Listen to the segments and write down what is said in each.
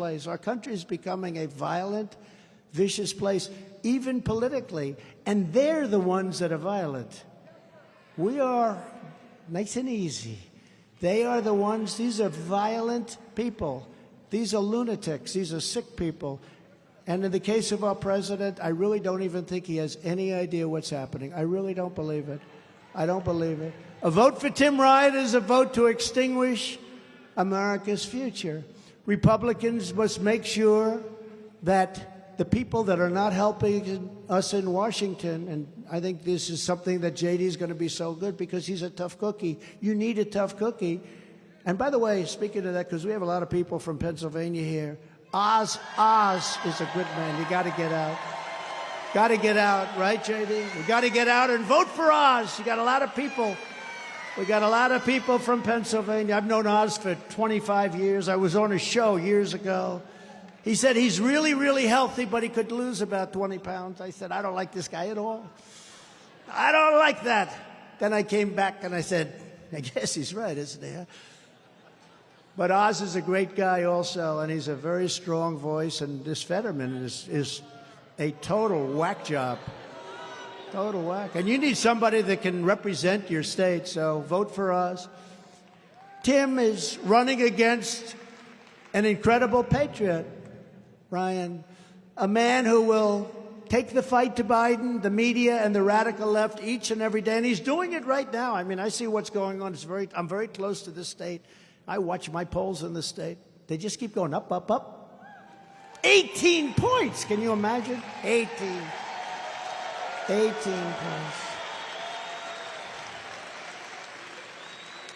place. Our country is becoming a violent, vicious place, even politically. And they're the ones that are violent. We are nice and easy. They are the ones, these are violent people. These are lunatics. These are sick people. And in the case of our president, I really don't even think he has any idea what's happening. I really don't believe it. I don't believe it. A vote for Tim Ryan is a vote to extinguish America's future. Republicans must make sure that the people that are not helping us in Washington, and I think this is something that JD is going to be so good because he's a tough cookie. You need a tough cookie. And by the way, speaking of that, because we have a lot of people from Pennsylvania here, Oz is a good man. You got to get out. Got to get out, right, JD? We got to get out and vote for Oz. You got a lot of people. We got a lot of people from Pennsylvania. I've known Oz for 25 years. I was on a show years ago. He said he's really, really healthy, but he could lose about 20 pounds. I said, I don't like this guy at all. I don't like that. Then I came back and I said, I guess he's right, isn't he? Huh? But Oz is a great guy also, and he's a very strong voice. And this Fetterman is a total whack job. Total whack. And you need somebody that can represent your state, so vote for us. Tim is running against an incredible patriot, Ryan, a man who will take the fight to Biden, the media, and the radical left each and every day. And he's doing it right now. I mean, I see what's going on. I'm very close to this state. I watch my polls in the state. They just keep going up, up, up. 18 points. Can you imagine? 18 points.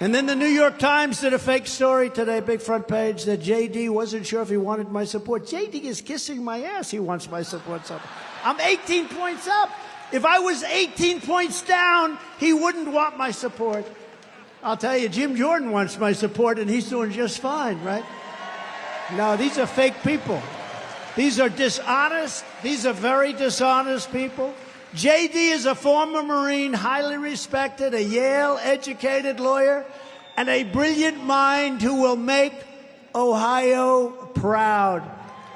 And then the New York Times did a fake story today, big front page, that JD wasn't sure if he wanted my support. JD is kissing my ass. He wants my support. I'm 18 points up. If I was 18 points down, he wouldn't want my support. I'll tell you, Jim Jordan wants my support, and he's doing just fine, right? No, these are fake people. These are dishonest. These are very dishonest people. JD is a former Marine, highly respected, a Yale-educated lawyer, and a brilliant mind who will make Ohio proud.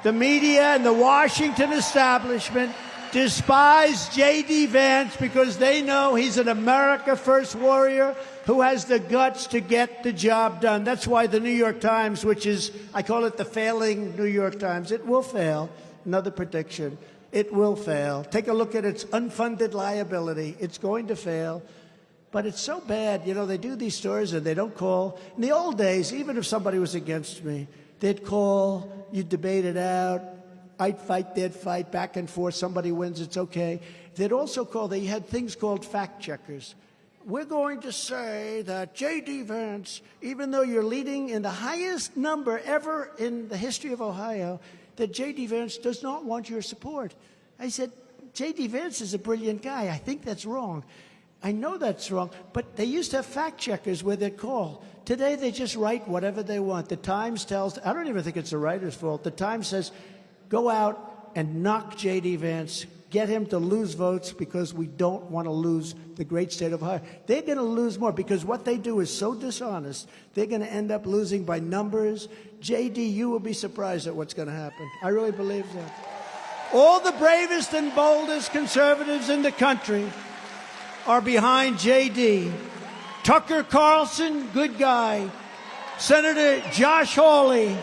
The media and the Washington establishment despise J.D. Vance because they know he's an America First warrior who has the guts to get the job done. That's why the New York Times, which is, I call it the failing New York Times, it will fail. Another prediction. It will fail. Take a look at its unfunded liability. It's going to fail. But it's so bad. You know, they do these stories and they don't call. In the old days, even if somebody was against me, they'd call, you'd debate it out. I'd fight, they'd fight, back and forth. Somebody wins, it's okay. They'd also call, they had things called fact checkers. We're going to say that J.D. Vance, even though you're leading in the highest number ever in the history of Ohio, that J.D. Vance does not want your support. I said, J.D. Vance is a brilliant guy. I think that's wrong. I know that's wrong, but they used to have fact checkers where they'd call. Today, they just write whatever they want. The Times tells, I don't even think it's the writer's fault. The Times says, go out and knock J.D. Vance, get him to lose votes because we don't want to lose the great state of Ohio. They're going to lose more because what they do is so dishonest. They're going to end up losing by numbers. J.D., you will be surprised at what's going to happen. I really believe that. All the bravest and boldest conservatives in the country are behind J.D. Tucker Carlson, good guy. Senator Josh Hawley,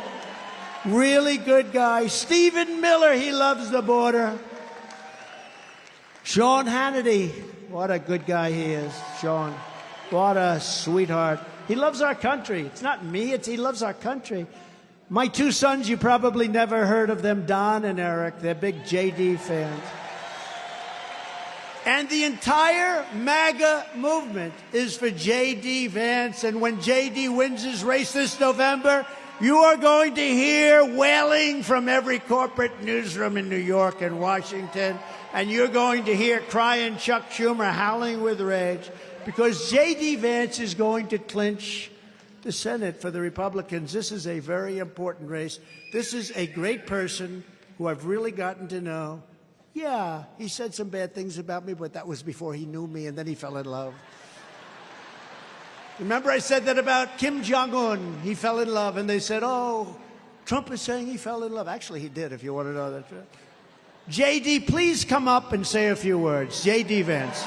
really good guy. Stephen Miller, he loves the border. Sean Hannity, what a good guy he is, Sean. What a sweetheart. He loves our country. It's not me, he loves our country. My two sons, you probably never heard of them, Don and Eric. They're big JD fans. And the entire MAGA movement is for J.D. Vance. And when J.D. wins his race this November, you are going to hear wailing from every corporate newsroom in New York and Washington. And you're going to hear crying Chuck Schumer howling with rage because J.D. Vance is going to clinch the Senate for the Republicans. This is a very important race. This is a great person who I've really gotten to know. Yeah, he said some bad things about me, but that was before he knew me, and then he fell in love. Remember I said that about Kim Jong-un. He fell in love, and they said, oh, Trump is saying he fell in love. Actually, he did, if you want to know that. J.D., please come up and say a few words. J.D. Vance.